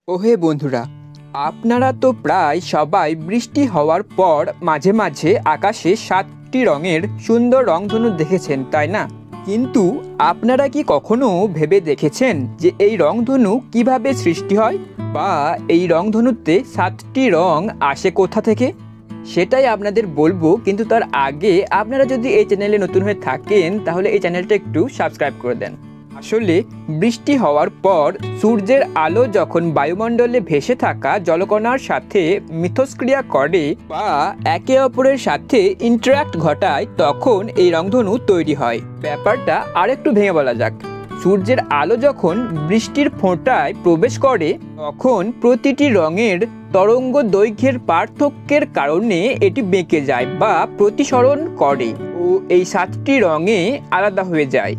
ওহে বন্ধুরা, আপনারা তো প্রায় সবাই বৃষ্টি হওয়ার পর মাঝে মাঝে আকাশে 7টি রঙের সুন্দর রংধনু দেখেছেন, তাই না? কিন্তু আপনারা কি কখনো ভেবে দেখেছেন যে এই রংধনু কিভাবে সৃষ্টি হয়, বা এই রংধনুতে 7টি রং আসে কোথা থেকে? সেটাই আপনাদের বলবো, কিন্তু তার আগে আপনারা যদি এই চ্যানেলে নতুন হয়ে থাকেন তাহলে এই চ্যানেলটা একটু সাবস্ক্রাইব করে দেন। আসলে বৃষ্টি হওয়ার পর সূর্যের আলো যখন বায়ুমণ্ডলে ভেসে থাকা জলকণার সাথে মিথস্ক্রিয়া করে বা একে অপরের সাথে ইন্টারাক্ট ঘটায়, তখন এই রংধনু তৈরি হয়। ব্যাপারটা আরেকটু ভেঙে বলা যাক। সূর্যের আলো যখন বৃষ্টির ফোঁটায় প্রবেশ করে তখন প্রতিটি রঙের তরঙ্গ দৈর্ঘ্যের পার্থক্যের কারণে এটি বেঁকে যায় বা প্রতিসরণ করে ও এই 7টি রঙে আলাদা হয়ে যায়।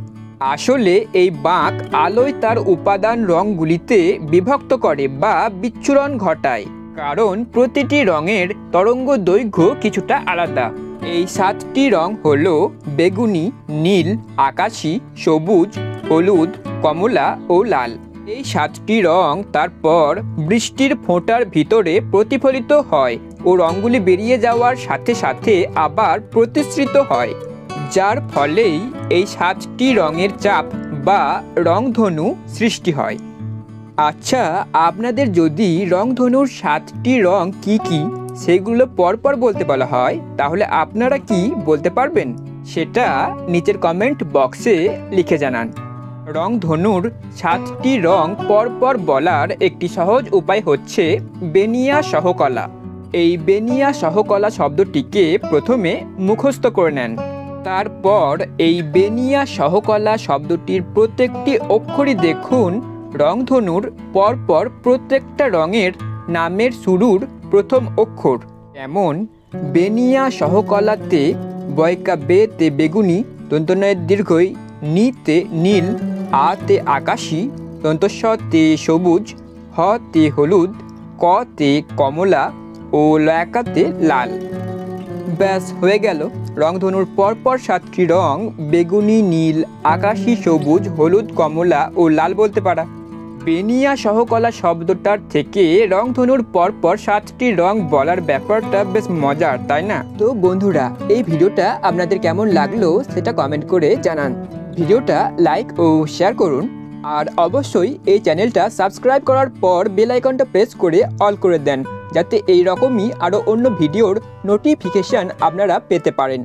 আসলে এই বাঁক আলোয় তার উপাদান রঙগুলিতে বিভক্ত করে বা বিচ্ছুরণ ঘটায়, কারণ প্রতিটি রঙের তরঙ্গ দৈর্ঘ্য কিছুটা আলাদা। এই 7টি রং হলো বেগুনি, নীল, আকাশী, সবুজ, হলুদ, কমলা ও লাল। এই 7টি রং তারপর বৃষ্টির ফোঁটার ভিতরে প্রতিফলিত হয় ও রঙগুলি বেরিয়ে যাওয়ার সাথে সাথে আবার প্রতিসৃত হয়, যার ফলেই এই 7টি রঙের চাপ বা রংধনু সৃষ্টি হয়। আচ্ছা, আপনাদের যদি রংধনুর 7টি রং কি কি সেগুলো পরপর বলতে বলা হয় তাহলে আপনারা কি বলতে পারবেন? সেটা নিচের কমেন্ট বক্সে লিখে জানান। রংধনুর 7টি রং পরপর বলার একটি সহজ উপায় হচ্ছে বেনিয়া সহকলা। এই বেনিয়া সহকলা শব্দটিকে প্রথমে মুখস্থ করে নেন। তারপর এই বেনিয়া সহকলা শব্দটির প্রত্যেকটি অক্ষরই দেখুন রংধনুর পরপর প্রত্যেকটা রঙের নামের শুরুর প্রথম অক্ষর। যেমন বেনিয়া সহকলাতে বয়কা বেতে বেগুনি, দন্তনয়ের দীর্ঘই, নিতে নীল, আতে আকাশী, দন্তস্বতে সবুজ, হতে হলুদ, কতে কমলা ও লয়াকাতে লাল। ব্যাস হয়ে গেল রংধনুর পরপর 7টি রং বেগুনি, নীল, আকাশী, সবুজ, হলুদ, কমলা ও লাল বলতে পারা। বেনিয়া সহকলা শব্দটার থেকে রংধনুর পরপর 7টি রং বলার ব্যাপারটা বেশ মজার, তাই না? তো বন্ধুরা, এই ভিডিওটা আপনাদের কেমন লাগলো সেটা কমেন্ট করে জানান। ভিডিওটা লাইক ও শেয়ার করুন, আর অবশ্যই এই চ্যানেলটা সাবস্ক্রাইব করার পর বেল আইকনটা প্রেস করে অল করে দেন, যাতে এই রকমই আরও অন্য ভিডিওর নোটিফিকেশান আপনারা পেতে পারেন।